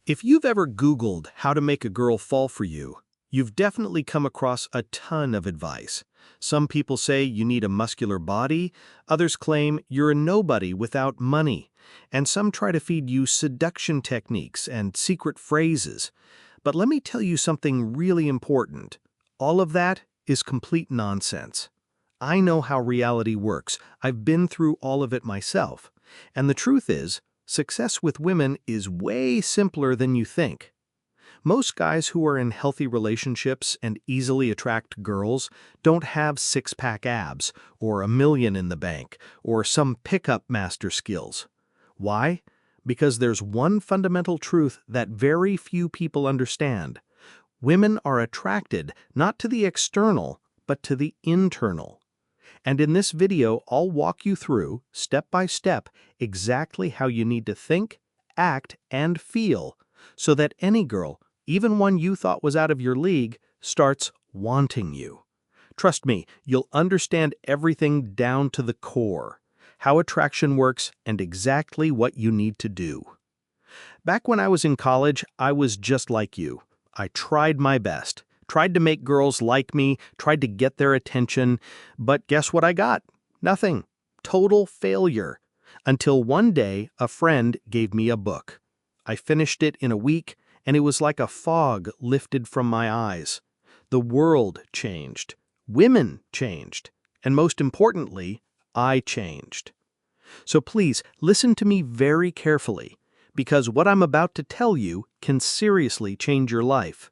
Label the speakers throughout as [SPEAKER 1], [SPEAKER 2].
[SPEAKER 1] If you've ever Googled how to make a girl fall for you, you've definitely come across a ton of advice. Some people say you need a muscular body, others claim you're a nobody without money, and some try to feed you seduction techniques and secret phrases. But let me tell you something really important. All of that is complete nonsense. I know how reality works. I've been through all of it myself. And the truth is, success with women is way simpler than you think. Most guys who are in healthy relationships and easily attract girls don't have six-pack abs, or $1 million in the bank, or some pickup master skills. Why? Because there's one fundamental truth that very few people understand. Women are attracted not to the external, but to the internal. And in this video, I'll walk you through, step by step, exactly how you need to think, act, and feel so that any girl, even one you thought was out of your league, starts wanting you. Trust me, you'll understand everything down to the core, how attraction works, and exactly what you need to do. Back when I was in college, I was just like you. I tried my best. Tried to make girls like me, tried to get their attention, but guess what I got? Nothing. Total failure. Until one day, a friend gave me a book. I finished it in a week, and it was like a fog lifted from my eyes. The world changed. Women changed. And most importantly, I changed. So please, listen to me very carefully, because what I'm about to tell you can seriously change your life.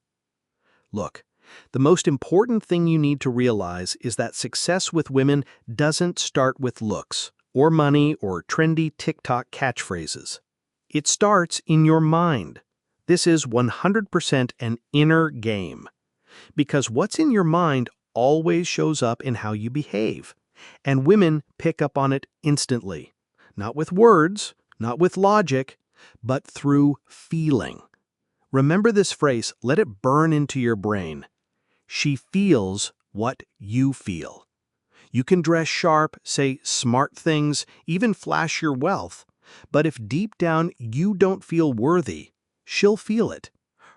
[SPEAKER 1] Look, the most important thing you need to realize is that success with women doesn't start with looks, or money, or trendy TikTok catchphrases. It starts in your mind. This is 100% an inner game. Because what's in your mind always shows up in how you behave. And women pick up on it instantly. Not with words, not with logic, but through feeling. Remember this phrase, let it burn into your brain. She feels what you feel. You can dress sharp, say smart things, even flash your wealth, but if deep down you don't feel worthy, she'll feel it.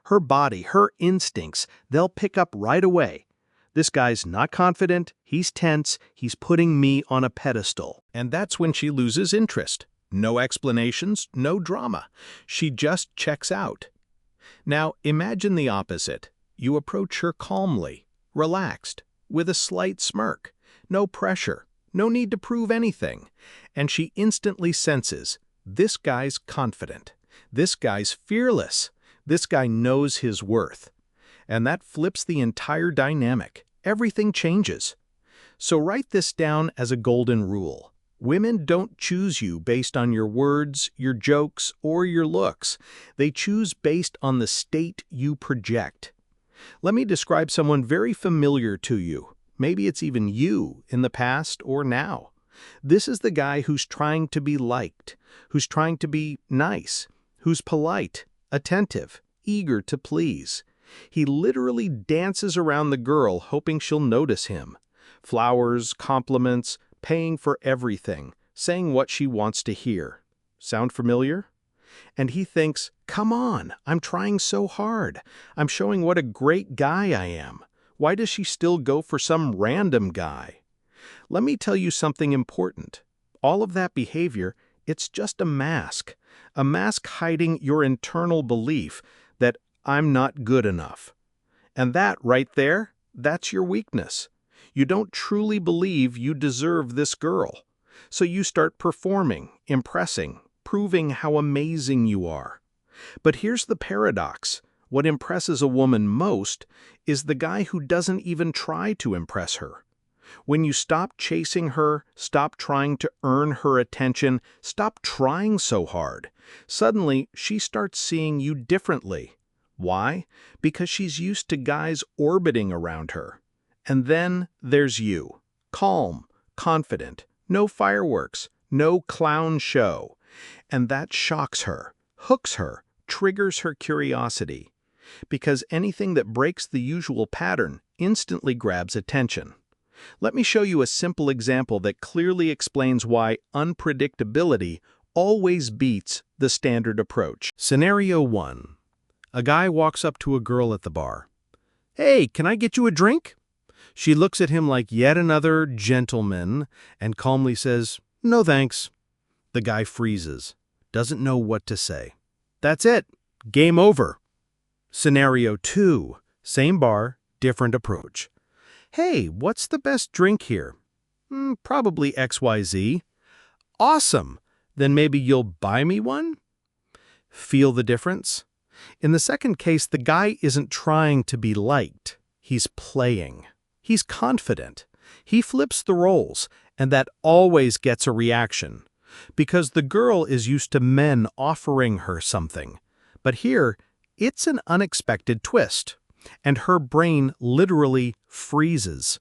[SPEAKER 1] Her body, her instincts, they'll pick up right away. This guy's not confident, he's tense, he's putting me on a pedestal. And that's when she loses interest. No explanations, no drama. She just checks out. Now, imagine the opposite. You approach her calmly, relaxed, with a slight smirk. No pressure, no need to prove anything. And she instantly senses, this guy's confident. This guy's fearless. This guy knows his worth. And that flips the entire dynamic. Everything changes. So write this down as a golden rule. Women don't choose you based on your words, your jokes, or your looks. They choose based on the state you project. Let me describe someone very familiar to you. Maybe it's even you in the past or now. This is the guy who's trying to be liked, who's trying to be nice, who's polite, attentive, eager to please. He literally dances around the girl hoping she'll notice him. Flowers, compliments, paying for everything, saying what she wants to hear. Sound familiar? And he thinks, come on, I'm trying so hard. I'm showing what a great guy I am. Why does she still go for some random guy? Let me tell you something important. All of that behavior, it's just a mask hiding your internal belief that I'm not good enough. And that right there, that's your weakness. You don't truly believe you deserve this girl. So you start performing, impressing, proving how amazing you are. But here's the paradox. What impresses a woman most is the guy who doesn't even try to impress her. When you stop chasing her, stop trying to earn her attention, stop trying so hard, suddenly she starts seeing you differently. Why? Because she's used to guys orbiting around her. And then there's you, calm, confident, no fireworks, no clown show. And that shocks her, hooks her, triggers her curiosity. Because anything that breaks the usual pattern instantly grabs attention. Let me show you a simple example that clearly explains why unpredictability always beats the standard approach. Scenario 1. A guy walks up to a girl at the bar. "Hey, can I get you a drink?" She looks at him like yet another gentleman and calmly says, "No thanks." The guy freezes, doesn't know what to say. That's it. Game over. Scenario 2. Same bar, different approach. "Hey, what's the best drink here?" Probably XYZ. "Awesome. Then maybe you'll buy me one?" Feel the difference? In the second case, the guy isn't trying to be liked. He's playing. He's confident. He flips the roles, and that always gets a reaction. Because the girl is used to men offering her something. But here, it's an unexpected twist, and her brain literally freezes.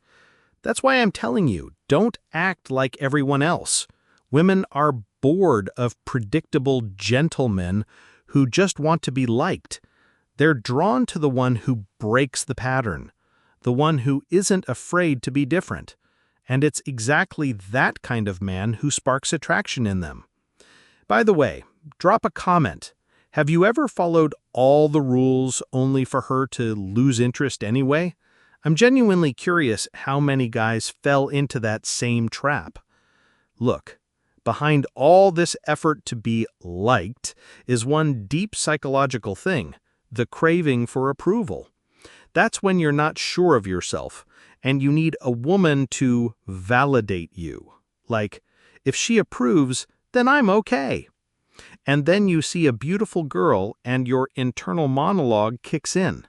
[SPEAKER 1] That's why I'm telling you, don't act like everyone else. Women are bored of predictable gentlemen who just want to be liked. They're drawn to the one who breaks the pattern, the one who isn't afraid to be different. And it's exactly that kind of man who sparks attraction in them. By the way, drop a comment. Have you ever followed all the rules only for her to lose interest anyway? I'm genuinely curious how many guys fell into that same trap. Look, behind all this effort to be liked is one deep psychological thing, the craving for approval. That's when you're not sure of yourself, and you need a woman to validate you. Like, if she approves, then I'm okay. And then you see a beautiful girl and your internal monologue kicks in.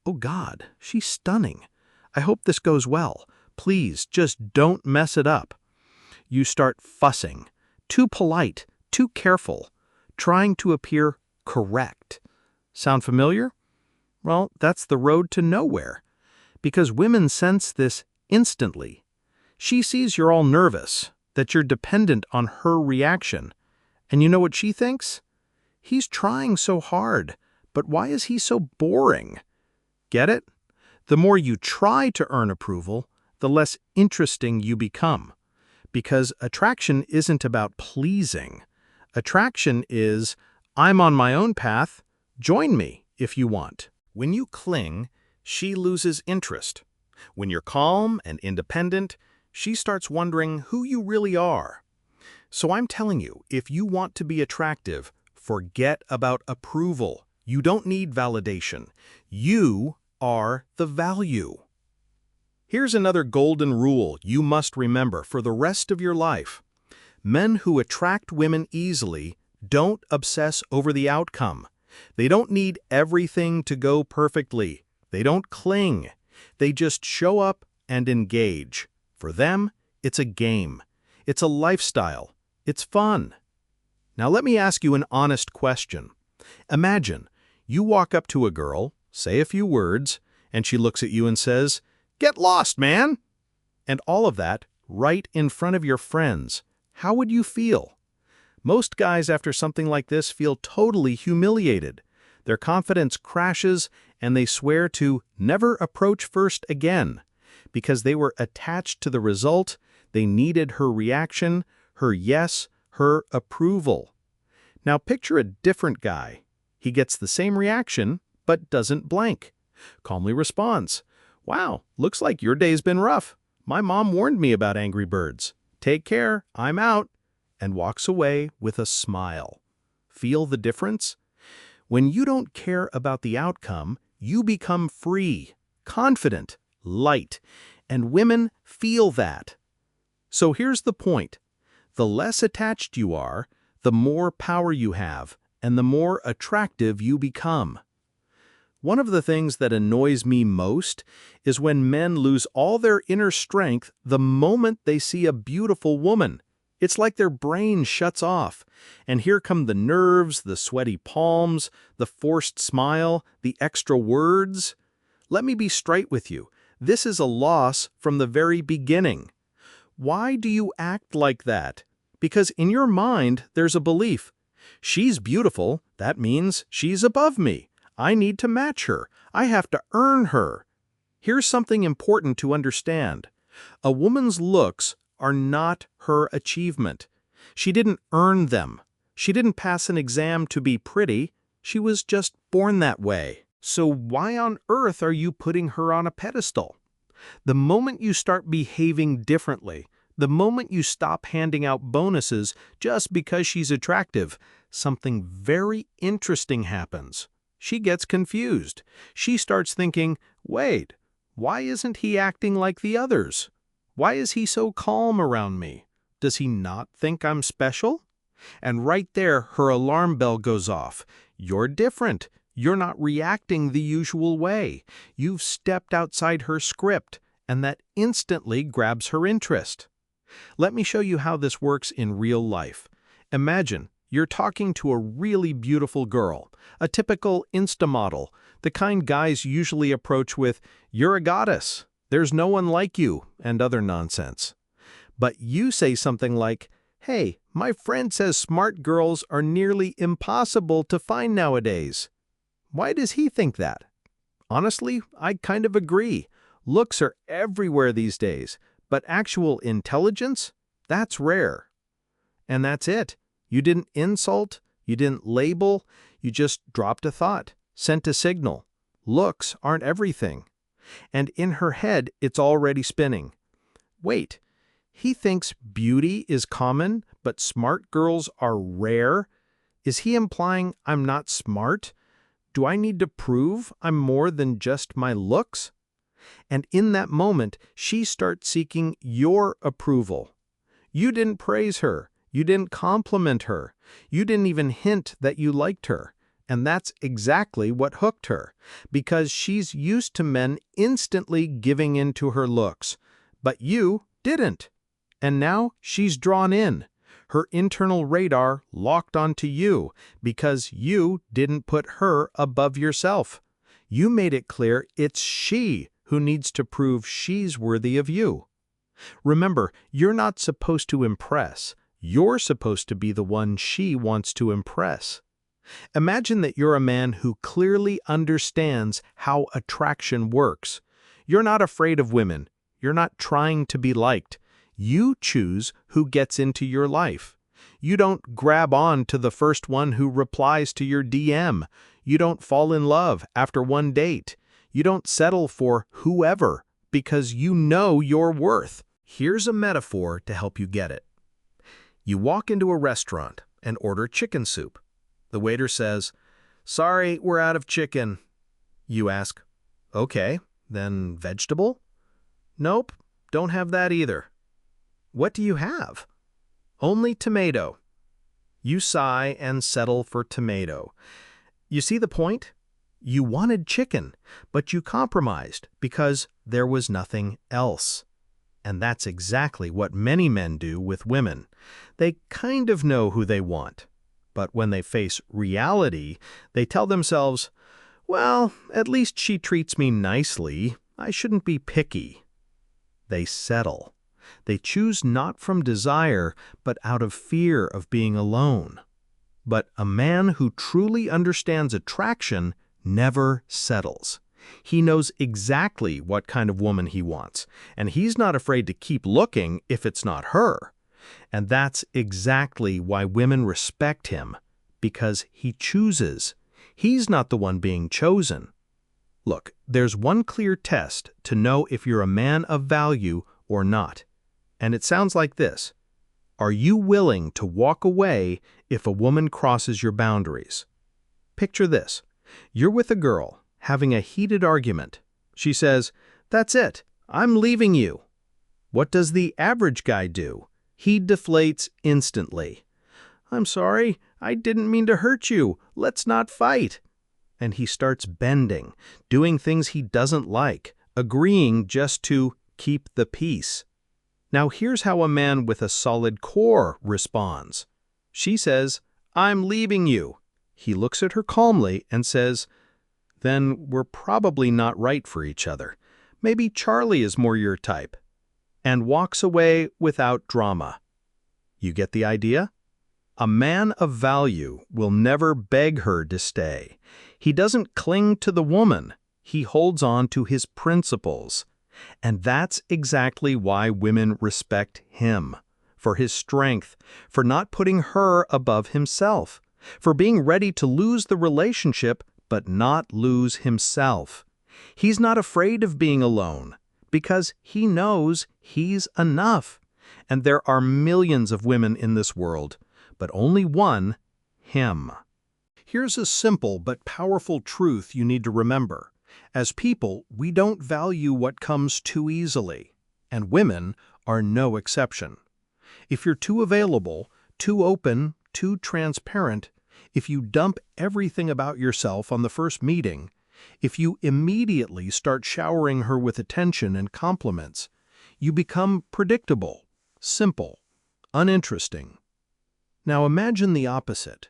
[SPEAKER 1] "Oh God, she's stunning. I hope this goes well. Please, just don't mess it up." You start fussing, too polite, too careful, trying to appear correct. Sound familiar? Well, that's the road to nowhere. Because women sense this instantly. She sees you're all nervous, that you're dependent on her reaction. And you know what she thinks? He's trying so hard, but why is he so boring? Get it? The more you try to earn approval, the less interesting you become. Because attraction isn't about pleasing. Attraction is, I'm on my own path, join me if you want. When you cling, she loses interest. When you're calm and independent, she starts wondering who you really are. So I'm telling you, if you want to be attractive, forget about approval. You don't need validation. You are the value. Here's another golden rule you must remember for the rest of your life. Men who attract women easily don't obsess over the outcome. They don't need everything to go perfectly. They don't cling. They just show up and engage. For them, it's a game. It's a lifestyle. It's fun. Now let me ask you an honest question. Imagine you walk up to a girl, say a few words, and she looks at you and says, "Get lost, man!" And all of that right in front of your friends. How would you feel? Most guys after something like this feel totally humiliated. Their confidence crashes and they swear to never approach first again. Because they were attached to the result, they needed her reaction, her yes, her approval. Now picture a different guy. He gets the same reaction, but doesn't blank. Calmly responds, "Wow, looks like your day's been rough. My mom warned me about angry birds. Take care, I'm out," and walks away with a smile. Feel the difference? When you don't care about the outcome, you become free, confident, light, and women feel that. So here's the point. The less attached you are, the more power you have, and the more attractive you become. One of the things that annoys me most is when men lose all their inner strength the moment they see a beautiful woman. It's like their brain shuts off, and here come the nerves, the sweaty palms, the forced smile, the extra words. Let me be straight with you. This is a loss from the very beginning. Why do you act like that? Because in your mind, there's a belief. She's beautiful, that means she's above me. I need to match her. I have to earn her. Here's something important to understand. A woman's looks are not her achievement. She didn't earn them. She didn't pass an exam to be pretty. She was just born that way. So why on earth are you putting her on a pedestal? The moment you start behaving differently, the moment you stop handing out bonuses just because she's attractive, something very interesting happens. She gets confused. She starts thinking, wait, why isn't he acting like the others? Why is he so calm around me? Does he not think I'm special? And right there, her alarm bell goes off. You're different. You're not reacting the usual way. You've stepped outside her script, and that instantly grabs her interest. Let me show you how this works in real life. Imagine you're talking to a really beautiful girl, a typical Insta model, the kind guys usually approach with, "You're a goddess, there's no one like you," and other nonsense. But you say something like, "Hey, my friend says smart girls are nearly impossible to find nowadays." Why does he think that? Honestly, I kind of agree. Looks are everywhere these days, but actual intelligence? That's rare. And that's it. You didn't insult, you didn't label, you just dropped a thought, sent a signal. Looks aren't everything. And in her head, it's already spinning. Wait, he thinks beauty is common, but smart girls are rare? Is he implying I'm not smart? Do I need to prove I'm more than just my looks? And in that moment, she starts seeking your approval. You didn't praise her. You didn't compliment her. You didn't even hint that you liked her. And that's exactly what hooked her, because she's used to men instantly giving in to her looks. But you didn't. And now she's drawn in. Her internal radar locked onto you because you didn't put her above yourself. You made it clear it's she who needs to prove she's worthy of you. Remember, you're not supposed to impress. You're supposed to be the one she wants to impress. Imagine that you're a man who clearly understands how attraction works. You're not afraid of women. You're not trying to be liked. You choose who gets into your life. You don't grab on to the first one who replies to your DM. You don't fall in love after one date. You don't settle for whoever because you know your worth. Here's a metaphor to help you get it. You walk into a restaurant and order chicken soup. The waiter says, "Sorry, we're out of chicken." You ask, "Okay, then vegetable?" "Nope, don't have that either." "What do you have?" "Only tomato." You sigh and settle for tomato. You see the point? You wanted chicken, but you compromised because there was nothing else. And that's exactly what many men do with women. They kind of know who they want. But when they face reality, they tell themselves, "Well, at least she treats me nicely. I shouldn't be picky." They settle. They choose not from desire, but out of fear of being alone. But a man who truly understands attraction never settles. He knows exactly what kind of woman he wants, and he's not afraid to keep looking if it's not her. And that's exactly why women respect him, because he chooses. He's not the one being chosen. Look, there's one clear test to know if you're a man of value or not. And it sounds like this. Are you willing to walk away if a woman crosses your boundaries? Picture this. You're with a girl, having a heated argument. She says, "That's it. I'm leaving you." What does the average guy do? He deflates instantly. "I'm sorry. I didn't mean to hurt you. Let's not fight." And he starts bending, doing things he doesn't like, agreeing just to keep the peace. Now here's how a man with a solid core responds. She says, "I'm leaving you." He looks at her calmly and says, "Then we're probably not right for each other. Maybe Charlie is more your type." And walks away without drama. You get the idea? A man of value will never beg her to stay. He doesn't cling to the woman. He holds on to his principles. And that's exactly why women respect him, for his strength, for not putting her above himself. for being ready to lose the relationship but not lose himself. He's not afraid of being alone because he knows he's enough. And there are millions of women in this world, but only one, him. Here's a simple but powerful truth you need to remember. As people, we don't value what comes too easily, and women are no exception. If you're too available, too open, too transparent, if you dump everything about yourself on the first meeting, if you immediately start showering her with attention and compliments, you become predictable, simple, uninteresting. Now imagine the opposite.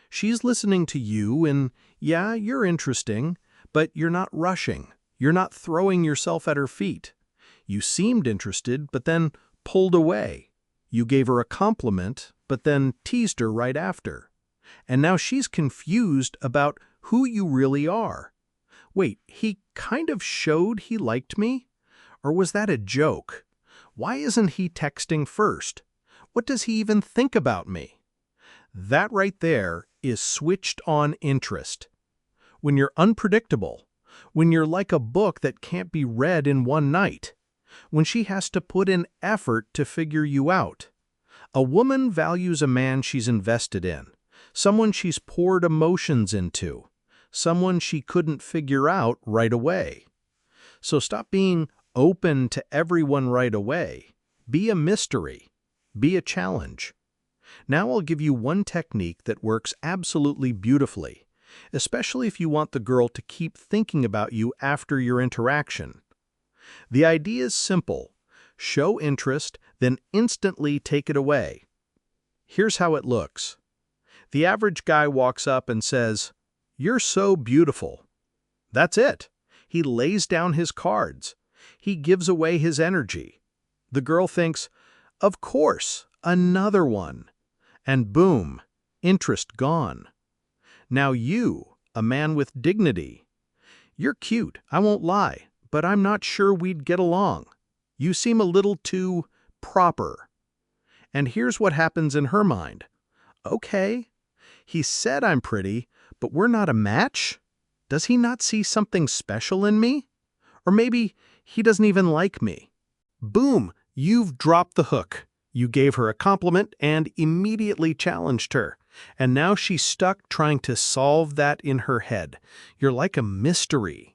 [SPEAKER 1] She's listening to you and, yeah, you're interesting, but you're not rushing. You're not throwing yourself at her feet. You seemed interested, but then pulled away. You gave her a compliment, but then teased her right after. And now she's confused about who you really are. Wait, he kind of showed he liked me? Or was that a joke? Why isn't he texting first? What does he even think about me? That right there is switched-on interest. When you're unpredictable, when you're like a book that can't be read in one night, when she has to put in effort to figure you out. A woman values a man she's invested in, someone she's poured emotions into, someone she couldn't figure out right away. So stop being open to everyone right away. Be a mystery. Be a challenge. Now I'll give you one technique that works absolutely beautifully, especially if you want the girl to keep thinking about you after your interaction. The idea is simple. Show interest, then instantly take it away. Here's how it looks. The average guy walks up and says, "You're so beautiful." That's it. He lays down his cards. He gives away his energy. The girl thinks, "Of course, another one." And boom, interest gone. Now you, a man with dignity. "You're cute, I won't lie, but I'm not sure we'd get along. You seem a little too proper." And here's what happens in her mind. Okay, he said I'm pretty, but we're not a match? Does he not see something special in me? Or maybe he doesn't even like me. Boom, you've dropped the hook. You gave her a compliment and immediately challenged her. And now she's stuck trying to solve that in her head. You're like a mystery.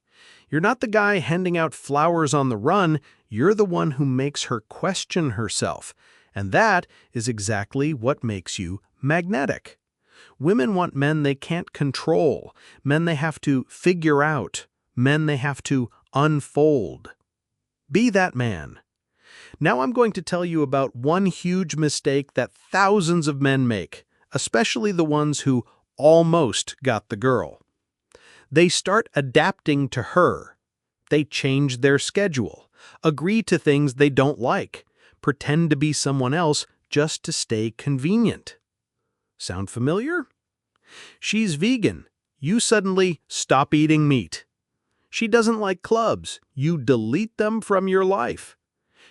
[SPEAKER 1] You're not the guy handing out flowers on the run. You're the one who makes her question herself. And that is exactly what makes you magnetic. Women want men they can't control, men they have to figure out, men they have to unfold. Be that man. Now I'm going to tell you about one huge mistake that thousands of men make, especially the ones who almost got the girl. They start adapting to her. They change their schedule, agree to things they don't like, pretend to be someone else just to stay convenient. Sound familiar? She's vegan. You suddenly stop eating meat. She doesn't like clubs. You delete them from your life.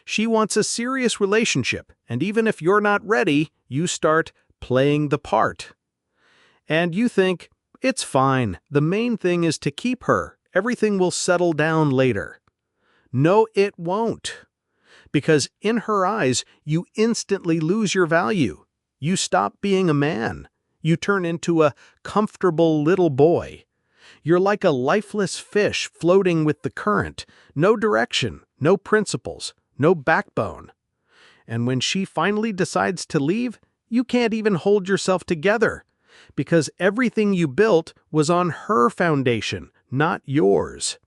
[SPEAKER 1] She wants a serious relationship, and even if you're not ready, you start playing the part. And you think, it's fine, the main thing is to keep her, everything will settle down later. No, it won't. Because in her eyes, you instantly lose your value. You stop being a man. You turn into a comfortable little boy. You're like a lifeless fish floating with the current, no direction, no principles, no backbone. And when she finally decides to leave, you can't even hold yourself together, because everything you built was on her foundation, not yours.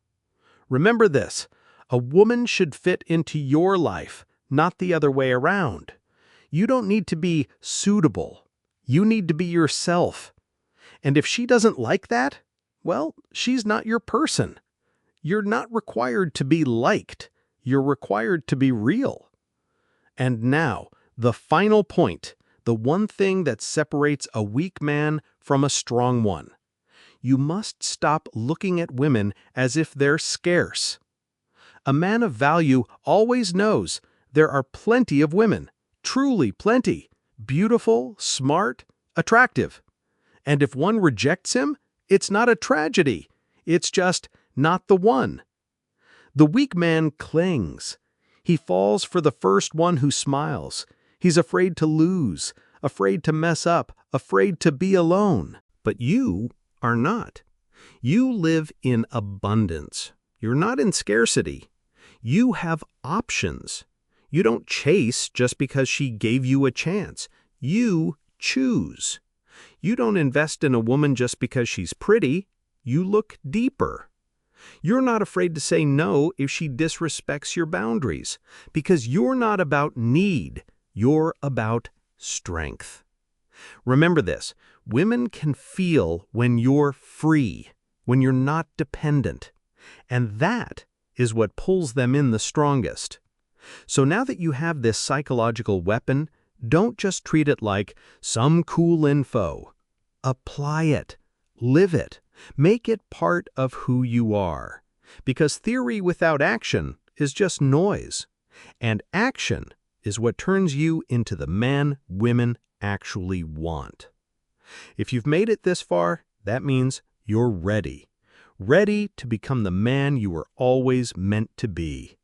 [SPEAKER 1] Remember this, a woman should fit into your life, not the other way around. You don't need to be suitable. You need to be yourself. And if she doesn't like that, well, she's not your person. You're not required to be liked. You're required to be real. And now, the final point, the one thing that separates a weak man from a strong one. You must stop looking at women as if they're scarce. A man of value always knows there are plenty of women, truly plenty, beautiful, smart, attractive. And if one rejects him, it's not a tragedy. It's just not the one. The weak man clings. He falls for the first one who smiles. He's afraid to lose, afraid to mess up, afraid to be alone. But you are not. You live in abundance. You're not in scarcity. You have options. You don't chase just because she gave you a chance. You choose. You don't invest in a woman just because she's pretty. You look deeper. You're not afraid to say no if she disrespects your boundaries, because you're not about need. You're about strength. Remember this, women can feel when you're free, when you're not dependent, and that is what pulls them in the strongest. So now that you have this psychological weapon, don't just treat it like some cool info. Apply it. Live it. Make it part of who you are. Because theory without action is just noise. And action is what turns you into the man women actually want. If you've made it this far, that means you're ready. Ready to become the man you were always meant to be.